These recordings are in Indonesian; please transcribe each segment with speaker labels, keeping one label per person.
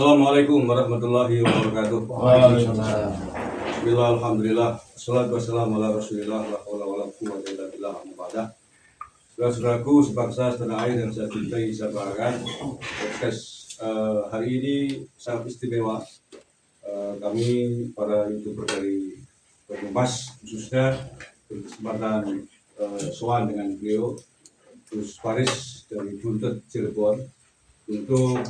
Speaker 1: Assalamualaikum warahmatullahi wabarakatuh.
Speaker 2: Waalaikumsalam.
Speaker 1: Bismillah, alhamdulillah, assalatu wassalamu ala rasulillah, la haula wala quwwata illa billah, amma ba'da. Saudara-saudaraku sebangsa setanah air yang saya cintai, saya banggakan, podcast hari ini sangat istimewa. Kami para YouTuber dari Banyumas khususnya berkesempatan sowan dengan beliau Gus Faris dari Buntet Cirebon untuk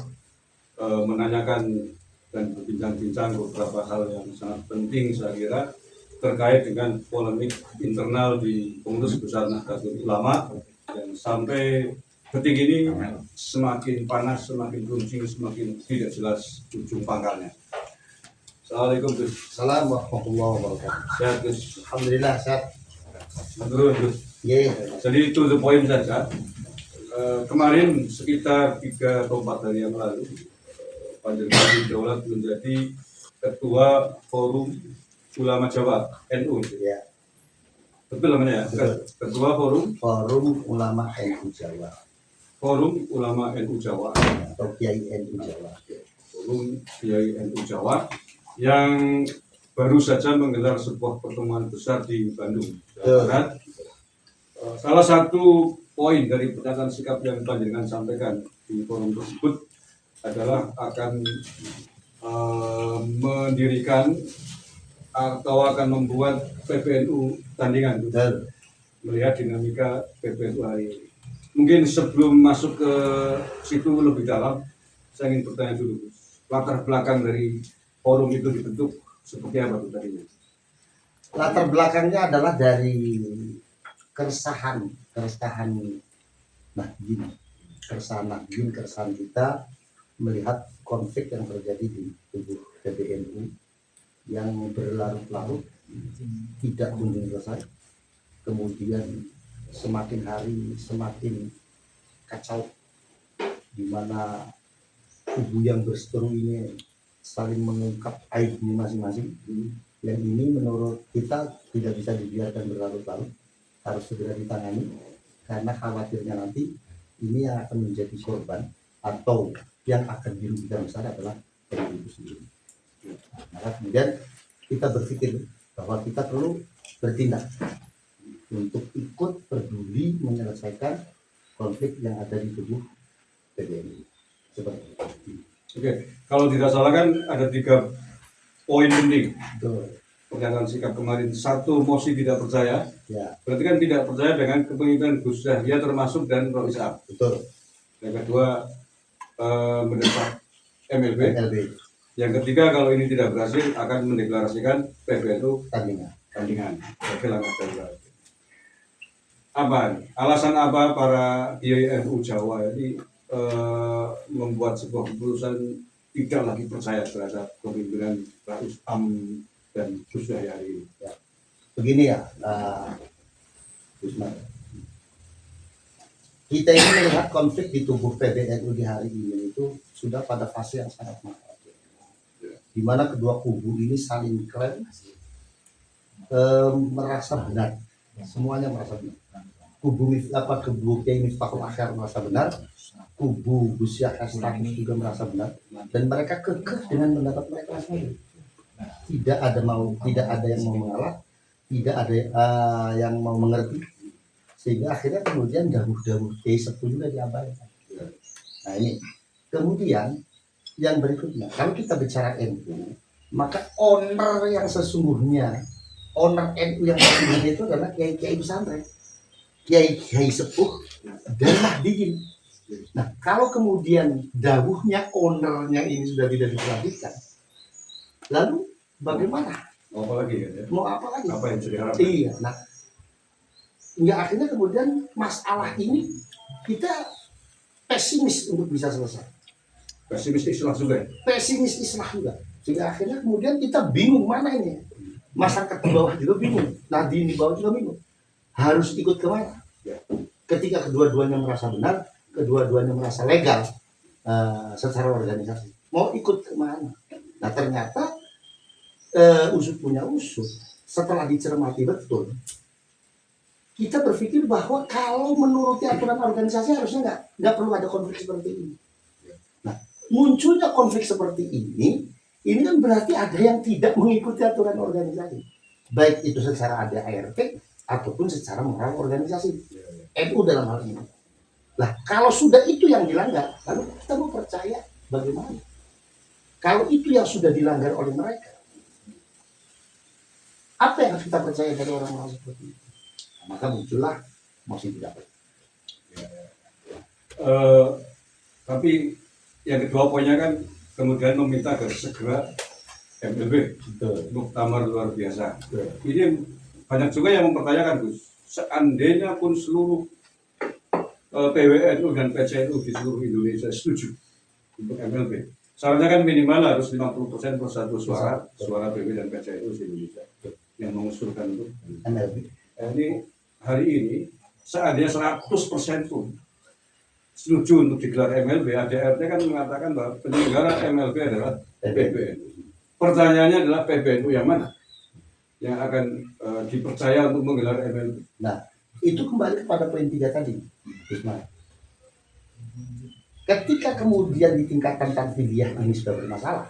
Speaker 1: menanyakan dan berbincang-bincang beberapa hal yang sangat penting saya kira terkait dengan polemik internal di Pengurus Besar Nahdlatul Ulama yang sampai detik ini semakin panas, semakin runcing, semakin tidak jelas ujung pangkalnya. Assalamualaikum Gus.
Speaker 2: Assalamualaikum warahmatullahi wabarakatuh.
Speaker 1: Sehat Gus.
Speaker 2: Alhamdulillah sehat.
Speaker 1: Menurut Gus.
Speaker 2: Yeah.
Speaker 1: Jadi to the point saja. Kemarin sekitar 3 atau 4 hari yang lalu Panjenengan Daulat menjadi Ketua Forum Ulama Jawa NU.
Speaker 2: Ya.
Speaker 1: Betul namanya ya? Ketua Forum
Speaker 2: Ulama NU Jawa.
Speaker 1: Forum Ulama NU Jawa
Speaker 2: Atau Kiai NU Jawa.
Speaker 1: Forum Kiai NU Jawa yang baru saja menggelar sebuah pertemuan besar di Bandung, Jawa Barat. Salah satu poin dari pernyataan sikap yang Panjenengan sampaikan di forum tersebut adalah akan mendirikan atau akan membuat PBNU tandingan. Melihat dinamika PBNU hari ini. Mungkin sebelum masuk ke situ lebih dalam, saya ingin bertanya dulu, latar belakang dari forum itu dibentuk seperti apa tuh tadinya?
Speaker 2: Latar belakangnya adalah dari keresahan kita melihat konflik yang terjadi di tubuh PBNU yang berlarut-larut tidak kunjung selesai, kemudian semakin hari semakin kacau, di mana kubu yang berseteru ini saling mengungkap aibnya masing-masing. Yang ini menurut kita tidak bisa dibiarkan berlarut-larut, harus segera ditangani, karena khawatirnya nanti ini yang akan menjadi korban atau yang akan dirugikan besar adalah PBNU itu sendiri. Maka kemudian kita berpikir bahwa kita perlu bertindak untuk ikut peduli menyelesaikan konflik yang ada di tubuh PBNU. Seperti itu.
Speaker 1: Oke, kalau tidak salah kan ada 3 poin penting.
Speaker 2: Betul.
Speaker 1: Pernyataan sikap kemarin, 1 mosi tidak percaya.
Speaker 2: Ya.
Speaker 1: Berarti kan tidak percaya dengan kepemimpinan Gus Yahya termasuk dan Rois Ishak.
Speaker 2: Betul.
Speaker 1: Yang kedua mendesak MLB. Yang ketiga kalau ini tidak berhasil akan mendeklarasikan PBNU tandingan sebagai langkah darurat. Apa alasan apa para Kiai NU Jawa ini membuat sebuah keputusan tidak lagi percaya terhadap kepemimpinan Rais Am dan Gus Yahya hari ini?
Speaker 2: Ya. Begini ya, Gusman. Kita ini melihat konflik di tubuh PBNU di hari ini itu sudah pada fase yang sangat mahal, di mana kedua kubu ini saling klaim merasa benar, semuanya merasa benar. Kubu Kiai Miftahul Akhir merasa benar, kubu Gus Yahya Stakuf juga merasa benar, dan mereka kekeh dengan pendapat mereka sendiri. Tidak ada yang mau mengalah, tidak ada yang mau mengerti, sehingga akhirnya kemudian dawuh-dawuh Kiai Sepuh juga diabaikan. Nah ini kemudian yang berikutnya, kalau kita bicara NU, maka owner yang sesungguhnya, owner NU yang sesungguhnya itu adalah Kiai pesantren, Kiai Sepuh dan Mahdiin. Nah kalau kemudian dawuhnya ownernya ini sudah tidak diperhatikan, lalu bagaimana?
Speaker 1: Mau apa lagi ya?
Speaker 2: Mau apa lagi?
Speaker 1: Apa yang sudah diharapkan?
Speaker 2: Iya, nah hingga akhirnya kemudian masalah ini kita pesimis untuk bisa selesai.
Speaker 1: Pesimis islah juga ya?
Speaker 2: Pesimis islah juga. Sehingga akhirnya kemudian kita bingung mana ini. Masyarakat di bawah juga bingung. Nadi di bawah juga bingung. Harus ikut kemana? Ketika kedua-duanya merasa benar, kedua-duanya merasa legal secara organisasi. Mau ikut kemana? Nah ternyata usut punya usut. Setelah dicermati betul, kita berpikir bahwa kalau menuruti aturan organisasi harusnya nggak perlu ada konflik seperti ini. Nah, munculnya konflik seperti ini kan berarti ada yang tidak mengikuti aturan organisasi. Baik itu secara ADART ataupun secara moral organisasi. NU dalam hal ini. Nah, kalau sudah itu yang dilanggar, lalu kita mau percaya bagaimana? Kalau itu yang sudah dilanggar oleh mereka, apa yang harus kita percaya dari orang-orang seperti itu? Maka muncullah mosi tidak percaya.
Speaker 1: Tapi yang kedua poinnya kan kemudian meminta agar segera MLB muktamar luar biasa. Ini banyak juga yang mempertanyakan, Gus, seandainya pun seluruh PWNU dan PCNU di seluruh Indonesia setuju untuk MLB, syaratnya kan minimal harus 50% per satu suara PW dan PCNU di Indonesia yang mengusulkan untuk
Speaker 2: MLB.
Speaker 1: Ini hari ini seandainya 100% pun setuju untuk digelar MLB, ADRT kan mengatakan bahwa penyelenggara MLB adalah PBNU. Pertanyaannya adalah PBNU yang mana yang akan dipercaya untuk menggelar MLB?
Speaker 2: Nah, itu kembali kepada poin 3 tadi, Ismail. Ketika kemudian di tingkatan tanfidiyah ini sudah bermasalah,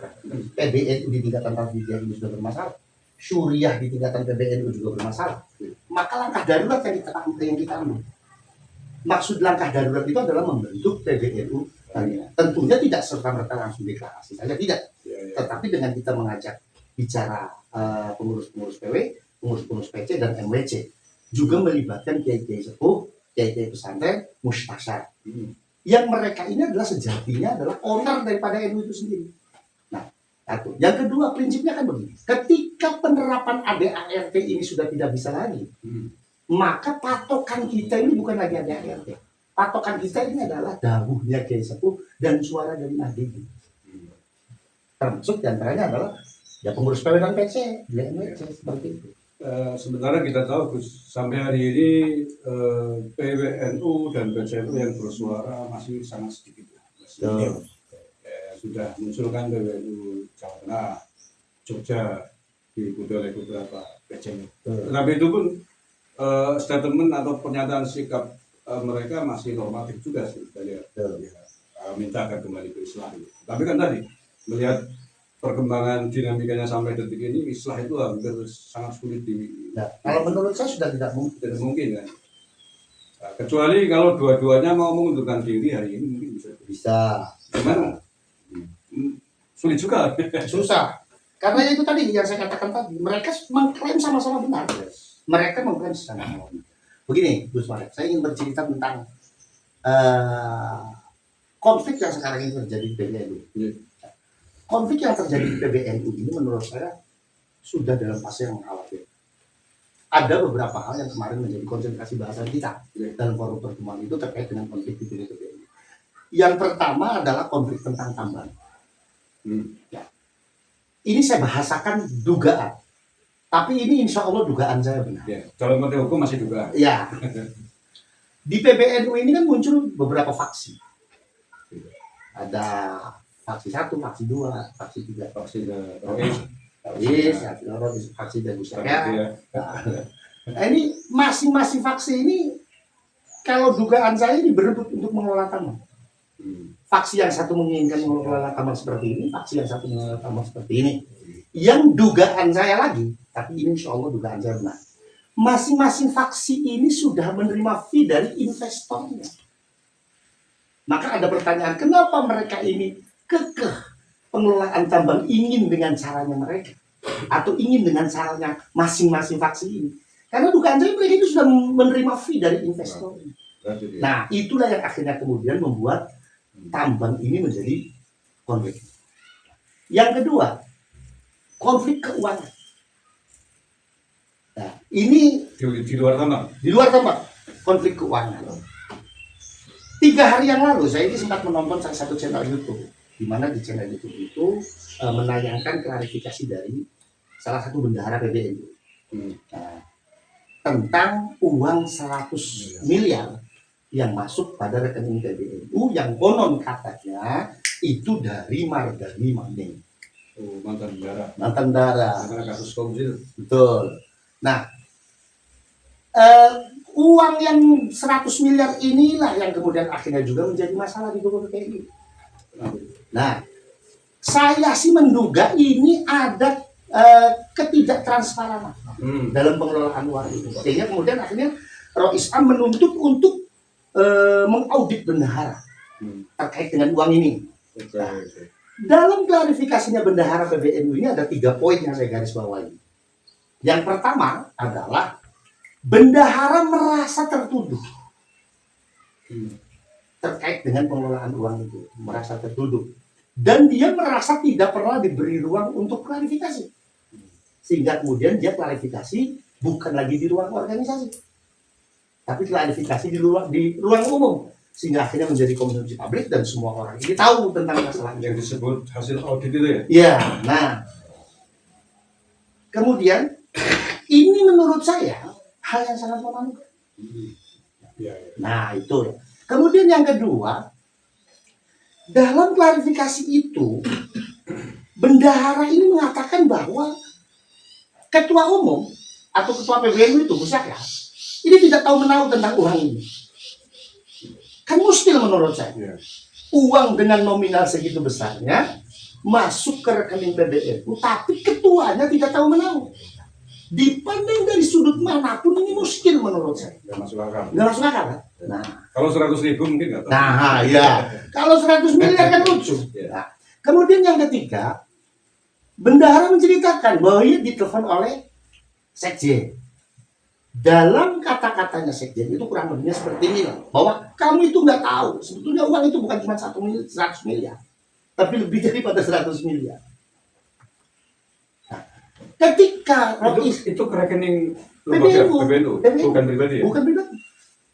Speaker 2: PBNU di tingkatan tanfidiyah ini sudah bermasalah, Syuriah di tingkatan PBNU juga bermasalah, maka langkah darurat yang kita ambil. Maksud langkah darurat itu adalah membentuk PBNU. Tentunya tidak serta-merta langsung deklarasi saja, tidak. Tetapi dengan kita mengajak bicara pengurus-pengurus PW, pengurus-pengurus PC dan MWC, juga melibatkan kiai-kiai sepuh, kiai-kiai pesantren, mustasyar. Yang mereka ini adalah sejatinya adalah owner daripada NU itu sendiri. Nah, satu. Yang kedua, prinsipnya kan begini. Ketika penerapan ADART ini sudah tidak bisa lagi, maka patokan kita ini bukan lagi ADART. Patokan kita ini adalah dawuhnya kiai sepuh dan suara dari Nahdien. Termasuk diantaranya adalah ya pengurus PW dan PC, MWC, seperti itu.
Speaker 1: Sementara kita tahu, Gus, sampai hari ini PWNU dan PCNU yang bersuara masih sangat sedikit. Sudah munculkan PWNU Jawa Tengah, Jogja, diikuti oleh beberapa PCNU. Tapi itu pun statement atau pernyataan sikap mereka masih normatif juga sih, kita lihat. Minta akan kembali ke Islam. Tapi kan tadi melihat perkembangan dinamikanya sampai detik ini, Islah itu hampir sangat sulit
Speaker 2: Nah, kalau menurut saya sudah tidak mungkin.
Speaker 1: Tidak mungkin kan. Nah, kecuali kalau dua-duanya mau mengundurkan diri hari ini mungkin bisa.
Speaker 2: Bisa.
Speaker 1: Cuman sulit juga.
Speaker 2: Susah. Karena itu tadi yang saya katakan tadi, mereka mengklaim sama-sama benar. Mereka mengklaim sama-sama benar. Begini, Gus Marek, saya ingin bercerita tentang konflik yang sekarang ini terjadi di PBNU. Konflik yang terjadi di PBNU ini menurut saya sudah dalam fase yang mengkhawatirkan. Ada beberapa hal yang kemarin menjadi konsentrasi bahasan kita dalam forum pertemuan itu terkait dengan konflik di PBNU. Yang pertama adalah konflik tentang tambang. Ya. Ini saya bahasakan dugaan, tapi ini insya Allah dugaan saya benar.
Speaker 1: Ya, dalam konteks hukum masih dugaan.
Speaker 2: Ya. Di PBNU ini kan muncul beberapa faksi. Ada faksi 1, faksi 2, faksi 3,
Speaker 1: Faksi
Speaker 2: faksi dan Musyawarah. Nah, ini masing-masing faksi ini kalau dugaan saya ini berebut untuk mengelola tambang. Faksi yang satu menginginkan mengelola tambang seperti ini, faksi yang satu mengelola tambang seperti ini. Yang dugaan saya lagi, tapi ini insya Allah dugaan saya benar. Masing-masing faksi ini sudah menerima fee dari investornya. Maka ada pertanyaan, kenapa mereka ini kekeh pengelolaan tambang ingin dengan caranya mereka atau ingin dengan caranya masing-masing faksi ini? Karena dugaan saya mereka itu sudah menerima fee dari investor. Nah, itulah yang akhirnya kemudian membuat tambang ini menjadi konflik. Yang kedua, konflik keuangan. Nah, ini
Speaker 1: di luar tambang.
Speaker 2: Di luar tambang, konflik keuangan. 3 hari yang lalu saya ini sempat menonton salah satu channel YouTube, di mana di channel YouTube itu menayangkan klarifikasi dari salah satu bendahara PBNU tentang uang 100 miliar yang masuk pada rekening PBNU yang konon katanya itu dari Mardhani Maming.
Speaker 1: Mantan bendahara.
Speaker 2: Mantan bendahara.
Speaker 1: Karena kasus korupsi.
Speaker 2: Betul. Nah, uang yang 100 miliar inilah yang kemudian akhirnya juga menjadi masalah di tubuh PBNU. Nah, saya sih menduga ini ada ketidaktransparan dalam pengelolaan uang itu. Sehingga kemudian akhirnya Rois Am menuntut untuk mengaudit bendahara terkait dengan uang ini. Nah, dalam klarifikasinya bendahara PBNU ini ada 3 poin yang saya garis bawahi. Yang pertama adalah bendahara merasa tertuduh terkait dengan pengelolaan uang itu, merasa tertuduh, dan dia merasa tidak pernah diberi ruang untuk klarifikasi, sehingga kemudian dia klarifikasi bukan lagi di ruang organisasi, tapi klarifikasi di ruang umum, sehingga akhirnya menjadi konsumsi publik dan semua orang ini tahu tentang masalah
Speaker 1: yang disebut hasil audit itu ya.
Speaker 2: Ya, nah kemudian ini menurut saya hal yang sangat memalukan.
Speaker 1: Ya.
Speaker 2: Nah itu. Kemudian yang kedua, dalam klarifikasi itu, bendahara ini mengatakan bahwa ketua umum atau ketua PBNU itu, Gus Yahya, ini tidak tahu menahu tentang uang ini. Kan mustahil menurut saya.
Speaker 1: Ya.
Speaker 2: Uang dengan nominal segitu besarnya masuk ke rekening PBNU, tapi ketuanya tidak tahu menahu. Dipandang dari sudut manapun ini mustahil menurut saya.
Speaker 1: Nggak masuk akal.
Speaker 2: Nggak masuk akal kan? Nah,
Speaker 1: Kalau 100.000 mungkin nggak tahu.
Speaker 2: nah ya, kalau 100 miliar kan lucu. Nah, kemudian yang ketiga, bendahara menceritakan bahwa ia ditelepon oleh sekjen. Dalam kata-katanya sekjen itu kurang lebihnya seperti ini, bahwa kamu itu nggak tahu sebetulnya uang itu bukan cuma 100 miliar, tapi lebih daripada 100 miliar. Nah, ketika
Speaker 1: Itu ke rekening lembaga PBNU, bukan pribadi ya?
Speaker 2: Bukan pribadi.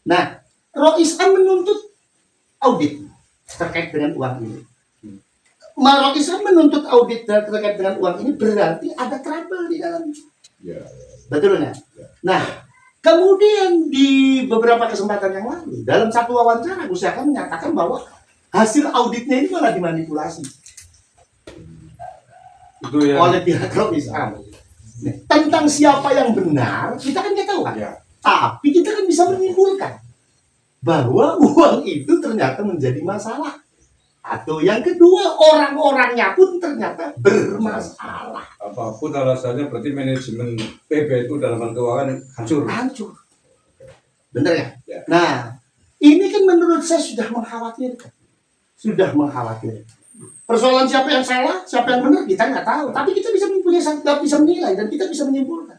Speaker 2: Nah, Rois Am menuntut audit terkait dengan uang ini. Rois Am menuntut audit terkait dengan uang ini berarti ada trouble di dalamnya.
Speaker 1: Ya.
Speaker 2: Betul nggak? Nah, kemudian di beberapa kesempatan yang lalu, dalam satu wawancara, Gus Yahya menyatakan bahwa hasil auditnya ini malah dimanipulasi
Speaker 1: Itu ya.
Speaker 2: oleh pihak Rois Am. Nah, tentang siapa yang benar, kita kan nggak tahu kan?
Speaker 1: Ya.
Speaker 2: Tapi kita kan bisa menyimpulkan bahwa uang itu ternyata menjadi masalah. Atau yang kedua, orang-orangnya pun ternyata bermasalah.
Speaker 1: Apapun alasannya, berarti manajemen PB itu dalam hal keuangan hancur.
Speaker 2: Hancur. Bener ya?
Speaker 1: Ya.
Speaker 2: Nah, ini kan menurut saya sudah mengkhawatirkan. Sudah mengkhawatirkan. Persoalan siapa yang salah, siapa yang benar, kita nggak tahu. Tapi kita bisa bisa menilai dan kita bisa menyimpulkan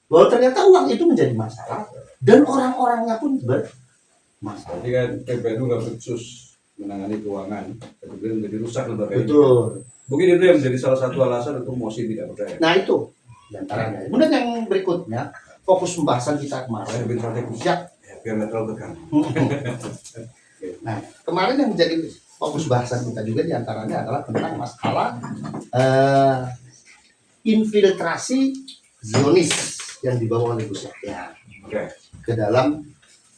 Speaker 2: bahwa ternyata uang itu menjadi masalah dan orang-orangnya pun bermasalah.
Speaker 1: Jadi kan PBNU nggak becus menangani keuangan, kemudian menjadi rusak lembaga ini.
Speaker 2: Betul.
Speaker 1: Mungkin itu yang menjadi salah satu alasan untuk mosi tidak percaya.
Speaker 2: Nah itu diantaranya. Kemudian yang berikutnya, fokus pembahasan kita kemarin.
Speaker 1: Lebih strategis.
Speaker 2: Ya.
Speaker 1: Ya, biar nggak terlalu tegang.
Speaker 2: Nah, kemarin yang menjadi fokus bahasan kita juga diantaranya adalah tentang masalah infiltrasi Zionis yang dibawa oleh Gus Yahya
Speaker 1: Oke.
Speaker 2: ke dalam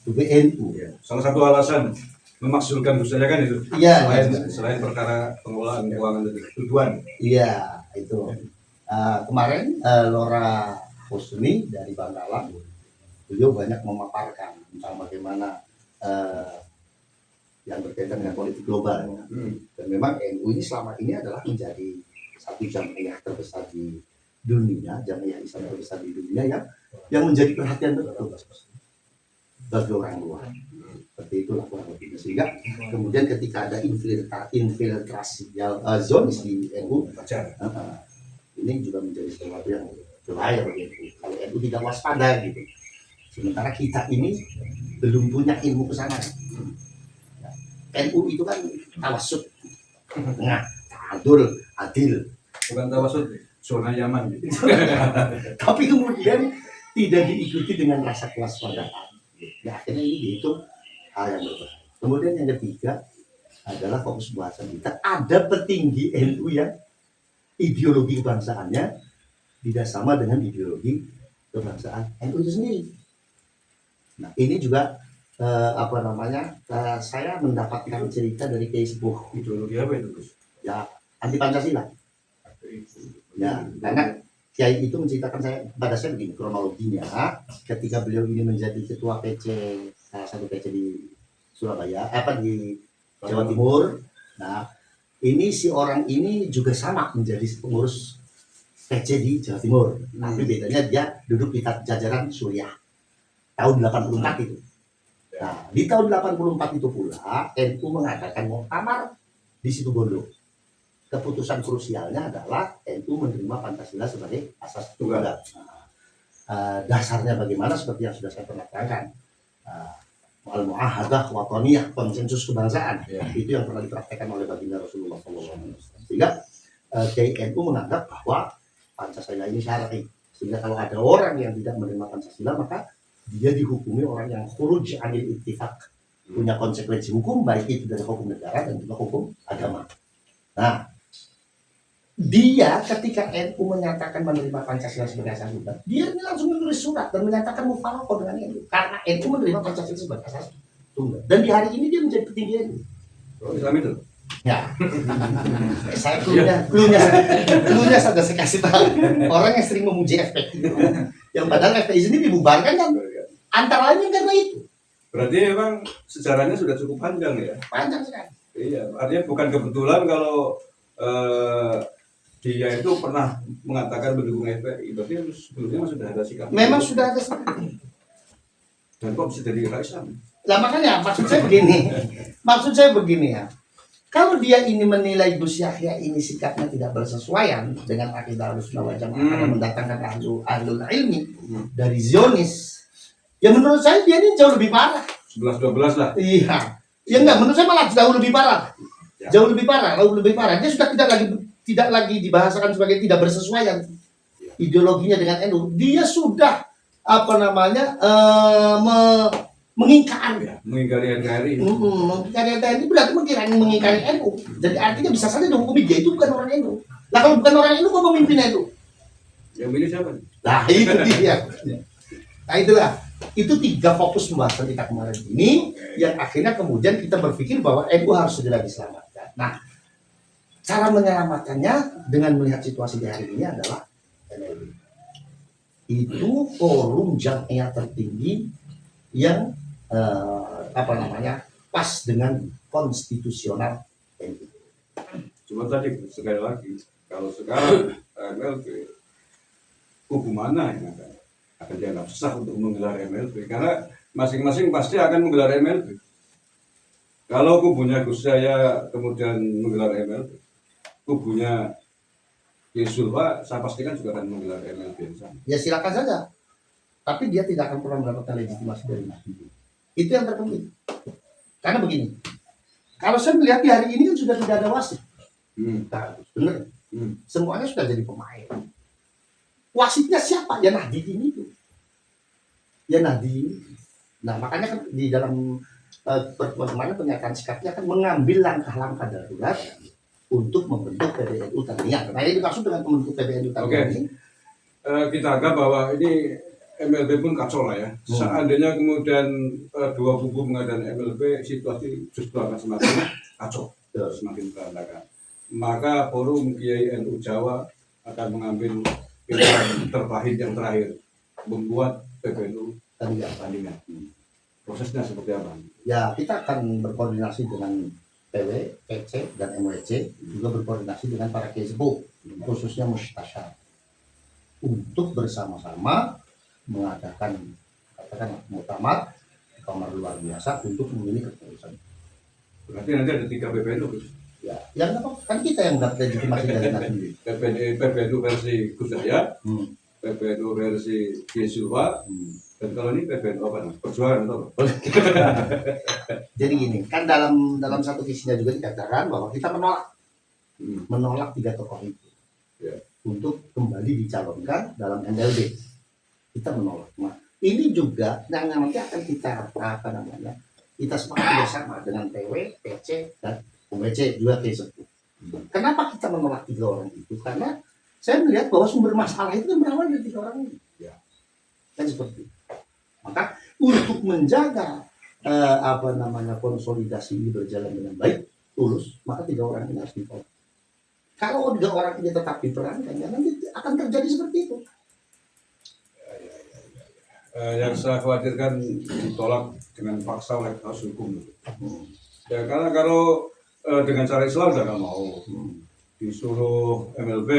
Speaker 2: PBNU.
Speaker 1: Ya. Salah satu alasan memaksulkan Gus Yahya kan itu.
Speaker 2: Iya.
Speaker 1: Selain perkara pengelolaan keuangan tadi, tujuan.
Speaker 2: Iya, itu. Kemarin Laura Husni dari Bangkalan, beliau banyak memaparkan tentang bagaimana yang berkaitan dengan politik global. Dan memang NU ini selama ini adalah menjadi satu jamaah terbesar di dunia, jamaah Islam terbesar di dunia yang menjadi perhatian betul bagi orang luar. Seperti itulah kurang lebihnya. Sehingga kemudian ketika ada infiltrasi Zionis di NU, ini juga menjadi sesuatu yang berbahaya bagi NU. Kalau NU tidak waspada gitu. Sementara kita ini belum punya ilmu ke sana. NU itu kan tawasud, adil.
Speaker 1: Bukan tawasud, zona nyaman.
Speaker 2: Tapi kemudian tidak diikuti dengan rasa kewaspadaan. Ya akhirnya ini dihitung hal yang berbahaya. Kemudian yang ketiga adalah fokus bahasan kita. Ada petinggi NU yang ideologi kebangsaannya tidak sama dengan ideologi kebangsaan NU itu sendiri. Nah ini juga saya mendapatkan cerita dari Kiai Sepuh.
Speaker 1: Ideologi apa itu, Gus?
Speaker 2: Ya anti Pancasila. Ya karena Kiai itu menceritakan pada saya begini kronologinya, ketika beliau ini menjadi ketua PC salah satu PC di Surabaya, di Jawa Timur. Nah ini si orang ini juga sama menjadi pengurus PC di Jawa Timur, tapi bedanya dia duduk di jajaran Suriah tahun 84 itu. Nah, di tahun 84 itu pula NU mengadakan muktamar di Situbondo. Keputusan krusialnya adalah NU menerima Pancasila sebagai asas tunggal. Dasarnya bagaimana seperti yang sudah saya pernah terangkan. Al-mu'ahadah wataniyah, konsensus kebangsaan, itu yang pernah dipraktekkan oleh baginda Rasulullah SAW. Sehingga NU menganggap bahwa Pancasila ini syar'i, sehingga kalau ada orang yang tidak menerima Pancasila maka dia dihukumi orang yang khuruj anil ittifaq, punya konsekuensi hukum baik itu dari hukum negara dan juga hukum agama. Nah, dia ketika NU menyatakan menerima Pancasila sebagai asas tunggal, dia langsung menulis surat dan menyatakan mufaroqah dengan NU karena NU menerima Pancasila sebagai asas tunggal. Dan di hari ini dia menjadi petinggi NU.
Speaker 1: Oh, Islam itu?
Speaker 2: Ya, saya klunya saja saya kasih tahu. Orang yang sering memuji FPI, yang padahal FPI ini dibubarkan kan, antara lain karena itu.
Speaker 1: Berarti memang sejarahnya sudah cukup panjang ya?
Speaker 2: Panjang sekali.
Speaker 1: Iya, artinya bukan kebetulan kalau dia itu pernah mengatakan mendukung FPI, berarti sebelumnya sudah ada sikap.
Speaker 2: Memang sudah ada sikap.
Speaker 1: Dan kok bisa jadi Islam?
Speaker 2: Lah makanya maksud saya begini ya. Kalau dia ini menilai Gus Yahya ini sikapnya tidak bersesuaian dengan akidah Ahlussunnah wal Jamaah karena mendatangkan ahlul ilmi dari Zionis, ya menurut saya dia ini jauh lebih parah.
Speaker 1: 11-12 lah.
Speaker 2: Iya. Ya enggak, menurut saya malah jauh lebih parah. Jauh lebih parah. Dia sudah tidak lagi dibahasakan sebagai tidak bersesuaian ideologinya dengan NU. Dia sudah mengingkari
Speaker 1: NKRI.
Speaker 2: Mengingkari NKRI berarti mengingkari NU. Jadi artinya bisa saja dihukumi dia itu bukan orang NU. Nah kalau bukan orang NU kok memimpin NU?
Speaker 1: Yang milih siapa?
Speaker 2: Nah itu dia. Nah itulah. Itu 3 fokus pembahasan kita kemarin ini yang akhirnya kemudian kita berpikir bahwa NU harus segera diselamatkan. Nah cara menyelamatkannya dengan melihat situasi di hari ini adalah NLB. Itu forum jamiah tertinggi yang pas dengan konstitusional NU.
Speaker 1: Cuma tadi sekali lagi, kalau sekarang MLB, kubu mana yang akan dianggap sah untuk menggelar MLB? Karena masing-masing pasti akan menggelar MLB. Kalau kubunya Gus Yahya kemudian menggelar MLB, kubunya Yesul Pak, saya pastikan juga akan menggelar MLB yang sama.
Speaker 2: Ya silakan saja, tapi dia tidak akan pernah mendapatkan legitimasi dari Nahdlatul. Itu yang terpenting. Karena begini, kalau saya melihat di hari ini kan sudah tidak ada wasit. Benar. Semuanya sudah jadi pemain. Wasitnya siapa? Ya Nahdlatul itu. Ya Nahdlatul. Nah makanya kan di dalam pertemuan kemarin pernyataan sikapnya kan mengambil langkah-langkah darurat untuk membentuk PBNU Taniya. Nah ini dimaksud dengan membentuk PBNU Taniya ini.
Speaker 1: Kita anggap bahwa ini MLB pun kacau lah ya. Seandainya kemudian 2 kubu mengadakan MLB, situasi justru akan semakin kacau, semakin berantakan. Maka forum Kiai NU Jawa akan mengambil pilihan terpahit yang terakhir, membuat PBNU tandingan. Prosesnya seperti apa? Ya
Speaker 2: kita akan berkoordinasi dengan PW, PC, dan MWC, juga berkoordinasi dengan para kiai sepuh, khususnya mustasyar, untuk bersama-sama mengadakan muktamar kamar luar biasa untuk memilih keputusan. Berarti nanti ada 3 PBNU. Ya, yang apa? Kan kita yang dapat legitimasi dari nanti. PBNU versi Gus Yahya, PBNU versi Yesulwa, dan kalau ini PBNU apa namanya? Perjuangan atau apa? Jadi gini, kan dalam satu visinya juga dikatakan bahwa kita menolak 3 tokoh itu untuk kembali dicalonkan dalam NLB. Kita menolak. Nah, ini juga yang nanti akan kita kita sepakati bersama dengan PW, PC, dan UMC juga K10. Kenapa kita menolak 3 orang itu? Karena saya melihat bahwa sumber masalah itu berawal dari 3 orang ini. Kan seperti itu. Maka untuk menjaga konsolidasi ini berjalan dengan baik, tulus, maka 3 orang ini harus ditolak. Kalau 3 orang ini tetap diperankan, ya nanti akan terjadi seperti itu. Yang saya khawatirkan ditolak dengan paksa oleh kasus hukum. Ya karena kalau
Speaker 1: dengan cara Islam udah nggak mau. Disuruh MLB,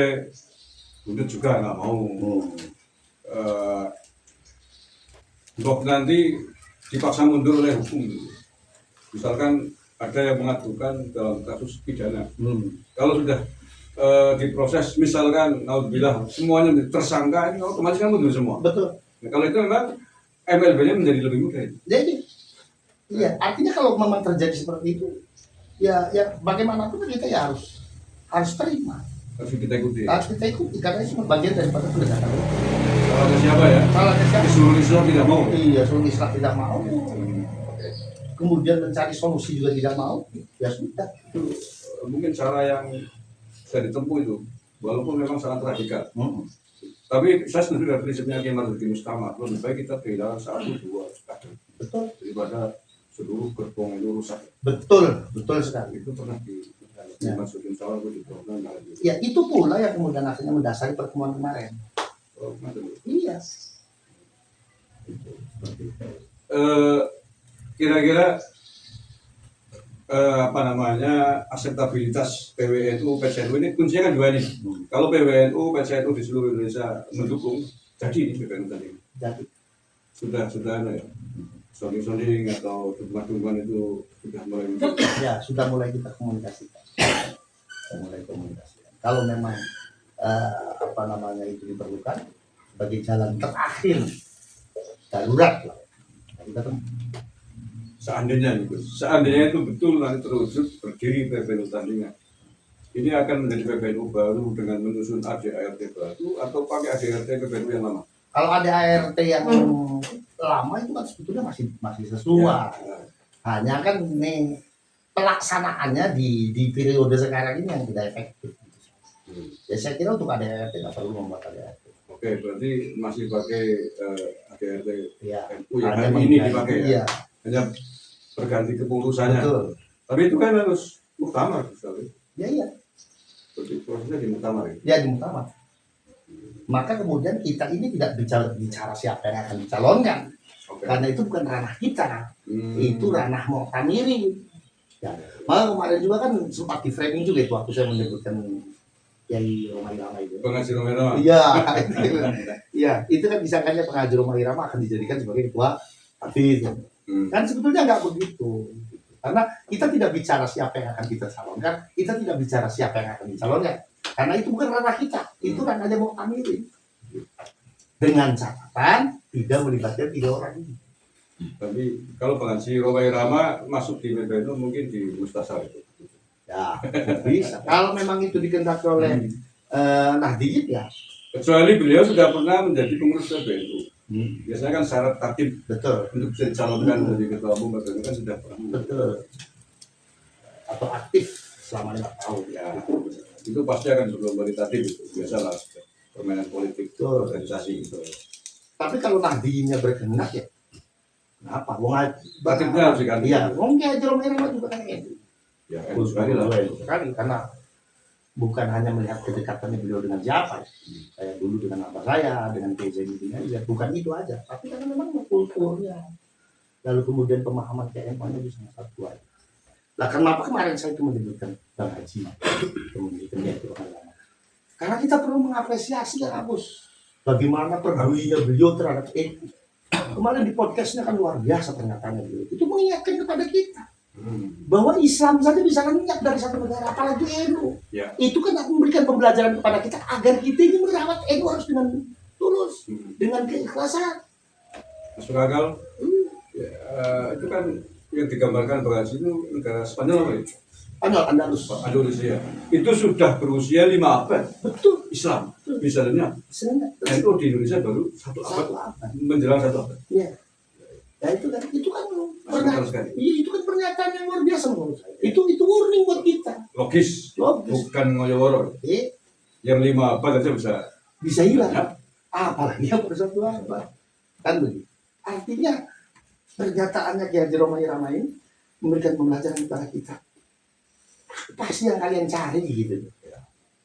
Speaker 1: Bundut juga nggak mau. Untuk nanti dipaksa mundur oleh hukum. Misalkan ada yang mengadukan dalam kasus pidana. Kalau sudah diproses, misalkan naudzubillah semuanya tersangka, ini otomatis kan mundur semua.
Speaker 2: Betul.
Speaker 1: Nah, kalau itu memang MLB-nya menjadi lebih mudah.
Speaker 2: Jadi, iya, artinya kalau memang terjadi seperti itu, ya bagaimanapun kita ya harus terima.
Speaker 1: Harus kita ikuti.
Speaker 2: Harus kita ikuti karena itu bagian daripada penegakan hukum.
Speaker 1: Kalau ada siapa ya?
Speaker 2: Kalau ada siapa?
Speaker 1: Seluruh Islam tidak mau.
Speaker 2: Iya, seluruh Islam tidak mau. Kemudian mencari solusi juga tidak mau. Ya sudah.
Speaker 1: Itu mungkin cara yang bisa ditempuh itu, walaupun memang sangat radikal. Tapi saya setuju dengan prinsipnya Kiai Marzuki Mustama, lebih baik kita kehilangan 1-2 kader
Speaker 2: Betul.
Speaker 1: daripada seluruh gerbong itu rusak.
Speaker 2: Betul sekali.
Speaker 1: Itu pernah dimasukin soal itu di program gitu.
Speaker 2: Ya itu pula yang kemudian akhirnya mendasari pertemuan kemarin.
Speaker 1: Oh, macam itu.
Speaker 2: Iya.
Speaker 1: Kira-kira akseptabilitas PWNU PCNU ini kuncinya kan dua nih. Kalau PWNU PCNU di seluruh Indonesia mendukung, jadi ini PWNU tadi.
Speaker 2: Jadi
Speaker 1: Sudah ada ya. Sounding atau dukungan itu sudah mulai muncul.
Speaker 2: ya sudah mulai kita komunikasikan. Kalau memang itu diperlukan sebagai jalan terakhir darurat lah. Kita
Speaker 1: Seandainya itu betul nanti terwujud berdiri PBNU tandingan, ini akan menjadi PBNU baru dengan menyusun ADART baru atau pakai ADART PBNU yang lama?
Speaker 2: Kalau ada ART yang lama itu kan sebetulnya masih sesuai. Hanya kan ini pelaksanaannya di periode sekarang ini yang tidak efektif. Ya saya kira untuk ADART tidak perlu membuat ADART.
Speaker 1: Oke, berarti masih pakai ADART
Speaker 2: Ya,
Speaker 1: NU yang hari ini dipakai ya?
Speaker 2: Iya.
Speaker 1: Hanya berganti kepengurusannya.
Speaker 2: Betul.
Speaker 1: Tapi itu kan harus muktamar, sekali.
Speaker 2: Iya.
Speaker 1: Seperti prosesnya di muktamar ya?
Speaker 2: Ya di muktamar. Maka kemudian kita ini tidak bicara siapa yang akan dicalonkan.
Speaker 1: Oke.
Speaker 2: Karena itu bukan ranah kita. Itu ranah Muktamiri. Ya. Malah kemarin juga kan sempat di framing juga itu waktu saya menyebutkan Kiai Romai Rama itu.
Speaker 1: Pengaji Romero.
Speaker 2: Iya. Iya, itu kan disangkanya pengaji Romai Rama akan dijadikan sebagai ketua Hafiz. Kan sebetulnya nggak begitu. Karena kita tidak bicara siapa yang akan kita calonkan, kita tidak bicara siapa yang akan dicalonkan. Karena itu bukan ranah kita, itu ranahnya Muktamiri. Dengan catatan tidak melibatkan 3 orang ini.
Speaker 1: Tapi kalau pengaji Romai Rama masuk di PBNU mungkin di Mustasar itu.
Speaker 2: Ya, bisa. Kalau memang itu dikehendaki oleh Nahdien ya.
Speaker 1: Kecuali beliau sudah pernah menjadi pengurus PBNU. Biasanya kan syarat tatib
Speaker 2: Betul.
Speaker 1: untuk bisa dicalonkan menjadi ketua umum PBNU kan sudah pernah.
Speaker 2: Betul. Atau aktif selama 5 tahun.
Speaker 1: Ya, itu pasti akan sebelum dari tatib itu biasalah permainan politik organisasi gitu.
Speaker 2: Tapi kalau Nahdiennya berkehendak ya, kenapa?
Speaker 1: Tatibnya harus diganti.
Speaker 2: Iya, wong Kiai Romai Rama juga kan gitu.
Speaker 1: Ya, sekali lah.
Speaker 2: Sekali karena bukan hanya melihat kedekatannya beliau dengan siapa, saya dulu dengan apa saya, dengan PJ ya, bukan itu aja, tapi karena memang kulturnya, lalu kemudian pemahaman KMA-nya bisa sangat kuat. Lah kenapa kemarin saya itu menyebutkan Bang Haji, kemudian itu karena kita perlu mengapresiasi kan Agus, bagaimana perhatiannya beliau terhadap NU. Kemarin di podcastnya kan luar biasa pernyataannya beliau, itu mengingatkan kepada kita. Bahwa Islam saja bisa lenyap dari satu negara, apalagi NU.
Speaker 1: Ya.
Speaker 2: Itu kan memberikan pembelajaran kepada kita agar kita ini merawat NU harus dengan tulus, dengan keikhlasan.
Speaker 1: Masuk akal. Ya, itu kan yang digambarkan Brazil itu negara Spanyol apa ya? Andalus ya. Itu sudah berusia 5 abad.
Speaker 2: Betul.
Speaker 1: Islam bisa lenyap. NU di Indonesia baru 1 abad, menjelang 1 abad.
Speaker 2: Iya. Ya itu kan pernyataan, itu kan pernyataan yang luar biasa menurut saya. Itu warning buat kita.
Speaker 1: Logis. Bukan ngoyo-woro. Yang 5 abad aja
Speaker 2: bisa hilang. Ya. Apalagi yang bersatu abad. Kan begitu. Artinya pernyataannya Kiai Romai Rama ini memberikan pembelajaran kepada kita. Apa sih yang kalian cari gitu?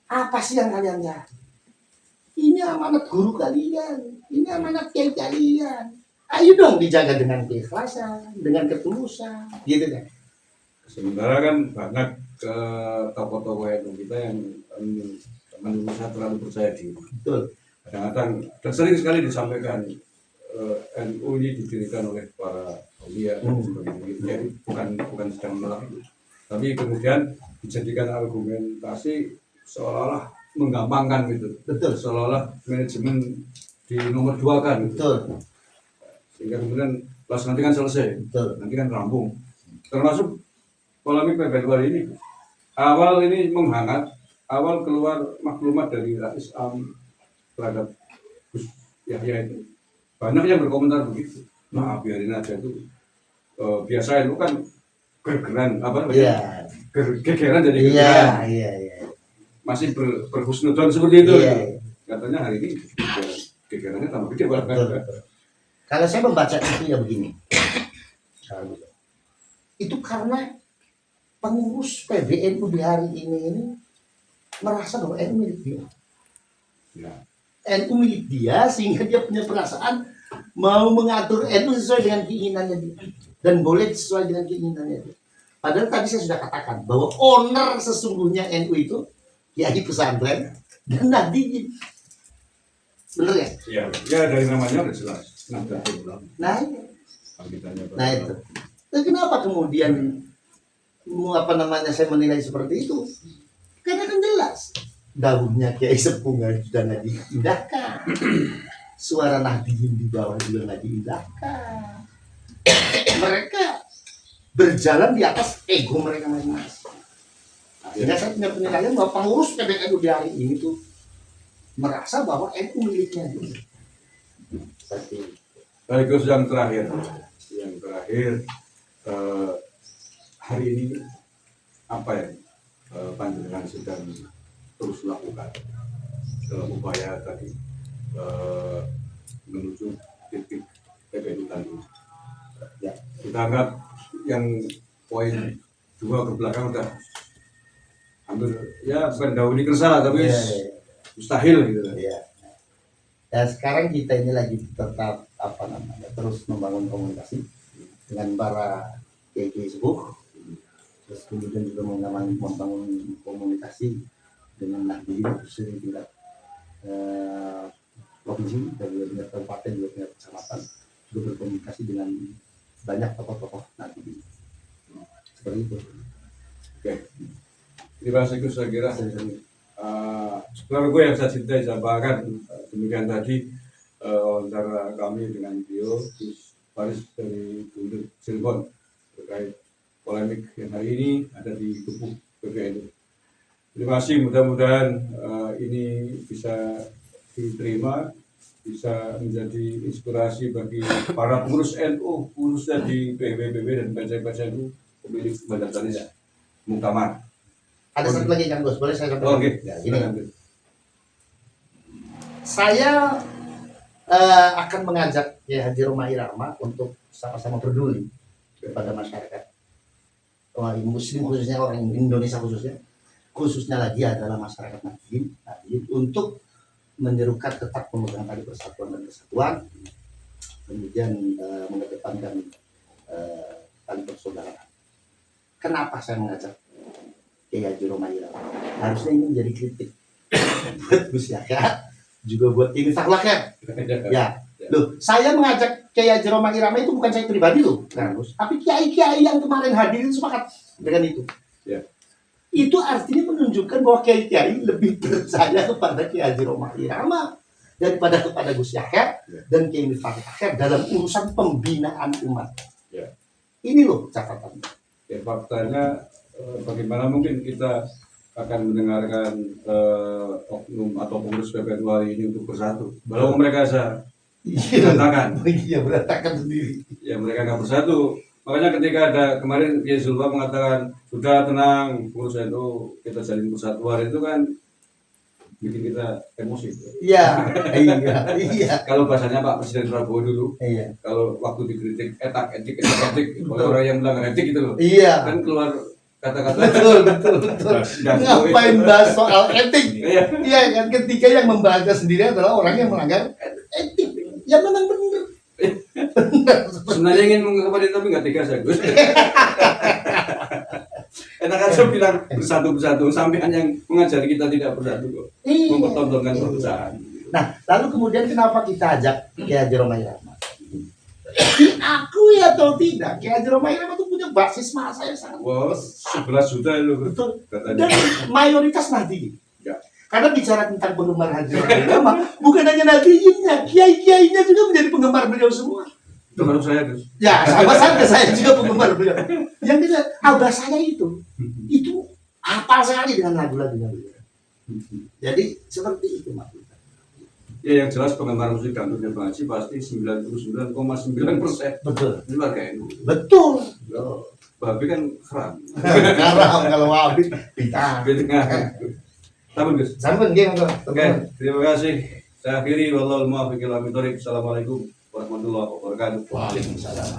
Speaker 2: Apa sih yang kalian cari? Ini amanat guru kalian. Ini amanat kiai kalian. Ayo dong dijaga dengan keikhlasan, dengan ketulusan, gitu kan.
Speaker 1: Sementara kan banyak ke tokoh-tokoh NU kita yang menurut saya terlalu percaya diri.
Speaker 2: Betul.
Speaker 1: Kadang-kadang dan sering sekali disampaikan NU ini didirikan oleh para aulia dan sebagainya. Jadi bukan sedang menolak itu, tapi kemudian dijadikan argumentasi seolah-olah menggampangkan gitu.
Speaker 2: Betul.
Speaker 1: Seolah-olah manajemen di nomor dua kan.
Speaker 2: Betul.
Speaker 1: Sehingga kemudian pas nanti kan selesai.
Speaker 2: Betul.
Speaker 1: Nanti kan rampung. Termasuk polemik PBNU ini. Awal ini menghangat, awal keluar maklumat dari Rais Am terhadap Gus Yahya itu. Banyak yang berkomentar begitu. Nah, biarin aja itu. Biasa itu kan gergeran apa namanya?
Speaker 2: Iya.
Speaker 1: Gegeran jadi
Speaker 2: Iya,
Speaker 1: gergeran.
Speaker 2: iya.
Speaker 1: Masih berhusnudon seperti itu.
Speaker 2: Iya.
Speaker 1: Katanya hari ini gegerannya tambah gede banget.
Speaker 2: Betul. Kalau saya membaca itu ya begini. Itu karena pengurus PBNU di hari ini merasa bahwa NU milik dia.
Speaker 1: Ya.
Speaker 2: NU milik dia sehingga dia punya perasaan mau mengatur NU sesuai dengan keinginannya dia dan boleh sesuai dengan keinginannya dia. Padahal tadi saya sudah katakan bahwa owner sesungguhnya NU itu Kiai pesantren dan Nahdiyin. Bener ya?
Speaker 1: Ya, ya dari namanya udah jelas. Nahdlatul Ulama. Nah
Speaker 2: itu. Nah, kenapa kemudian saya menilai seperti itu? Karena kan jelas daunnya Kiai Sepuh sudah nggak diindahkan, suara Nahdiyin di bawah juga nggak diindahkan. Mereka berjalan di atas ego mereka masing-masing. Sehingga saya punya penilaian bahwa pengurus PBNU di hari ini tuh merasa bahwa NU miliknya.
Speaker 1: Sekaligus yang terakhir, hari ini apa yang panjenengan sedang terus lakukan dalam upaya tadi menuju titik PBNU tadi? Ya, kita anggap yang poin 2 ke belakang udah hampir ya bukan dahulu kersa tapi mustahil gitu kan.
Speaker 2: Ya. Dan sekarang kita ini lagi tetap terus membangun komunikasi dengan para kiai sepuh, terus kemudian juga membangun komunikasi dengan Nahdiyin khususnya di tingkat provinsi dan juga tingkat kabupaten juga tingkat kecamatan, juga berkomunikasi dengan banyak tokoh-tokoh Nahdiyin. Seperti itu.
Speaker 1: Oke. Terima kasih Gus, saya kira sebenarnya gue yang saya cintai saya bahkan demikian tadi antara kami dengan Bio Gus Faris dari Gubernur Cirebon terkait polemik yang hari ini ada di tubuh PBNU. Terima kasih, mudah-mudahan ini bisa diterima, bisa menjadi inspirasi bagi para pengurus NU khususnya di PBB dan PCPC NU pemilik badan tadinya Muktamar.
Speaker 2: Ada satu lagi Kang Gus, boleh saya sampaikan?
Speaker 1: Oke.
Speaker 2: Ya, ini. Saya akan mengajak Kiai Haji Roma Irama untuk sama-sama peduli kepada masyarakat Muslim khususnya orang Indonesia khususnya lagi adalah masyarakat Nahdiyin untuk menyerukan tetap pemegang tali persatuan dan kesatuan, kemudian mengedepankan tali persaudaraan. Kenapa saya mengajak Kiai Haji Roma Irama? Harusnya ini menjadi kritik buat Gus Yahya, juga buat ini Faklaker. Ya, loh, saya mengajak Kiai Haji Roma Irama itu bukan saya pribadi loh, Gus, tapi kiai-kiai yang kemarin hadir itu sepakat dengan itu.
Speaker 1: Ya.
Speaker 2: Itu artinya menunjukkan bahwa kiai-kiai lebih percaya kepada Kiai Haji Roma Irama daripada kepada Gus Yahya dan Kiai Faklaker dalam urusan pembinaan umat.
Speaker 1: Ya.
Speaker 2: Ini loh catatannya.
Speaker 1: Ya, faktanya bagaimana mungkin kita akan mendengarkan oknum atau pengurus PBNU hari ini untuk bersatu. Kalau mereka berantakan.
Speaker 2: Iya, berantakan sendiri.
Speaker 1: Ya, mereka nggak bersatu. Makanya ketika ada kemarin Kiai Zulfa mengatakan sudah tenang pengurus NU kita jalin persatuan, itu kan bikin kita emosi.
Speaker 2: Iya.
Speaker 1: Kalau bahasanya Pak Presiden Prabowo dulu,
Speaker 2: Iya.
Speaker 1: kalau waktu dikritik etik, oleh orang yang melanggar etik itu loh,
Speaker 2: Iya.
Speaker 1: kan keluar kata-kata.
Speaker 2: Betul. Ngapain bahas soal etik? Iya kan, ketika yang membahasnya sendiri adalah orang yang melanggar etik. Ya memang benar.
Speaker 1: Sebenarnya ingin mengungkapkan tapi nggak tegas ya Gus. Enak aja bilang bersatu-bersatu, sampean yang mengajari kita tidak bersatu kok.
Speaker 2: Iya.
Speaker 1: Mempertontonkan perpecahan.
Speaker 2: Nah, lalu kemudian kenapa kita ajak Kiai Haji Romai Rahmat? Diakui atau tidak, Kiai Haji Romai Rahmat itu punya basis massa yang sangat
Speaker 1: Wah, 11 juta itu
Speaker 2: betul.
Speaker 1: katanya.
Speaker 2: Dan mayoritas Nahdliyin.
Speaker 1: Ya.
Speaker 2: Karena bicara tentang penggemar Haji Romai Rahmat, bukan hanya Nahdliyinnya, kiai-kiainya juga menjadi penggemar beliau semua.
Speaker 1: Termasuk saya Gus.
Speaker 2: Ya, sama saja saya juga penggemar beliau. Yang kita, abah saya itu hafal sekali dengan lagu-lagunya beliau. Jadi seperti itu maksudnya.
Speaker 1: Ya yang jelas penggemar musik dangdutnya Bang Haji pasti 99,9%.
Speaker 2: Betul.
Speaker 1: Ini warga NU.
Speaker 2: Betul.
Speaker 1: Babi kan haram.
Speaker 2: Haram kalau habis kita.
Speaker 1: Sampun Gus.
Speaker 2: Sampun nggih monggo.
Speaker 1: Oke, terima kasih. Saya akhiri wallahul muwaffiq ila aqwamit. Assalamualaikum warahmatullahi wabarakatuh.
Speaker 2: Waalaikumsalam.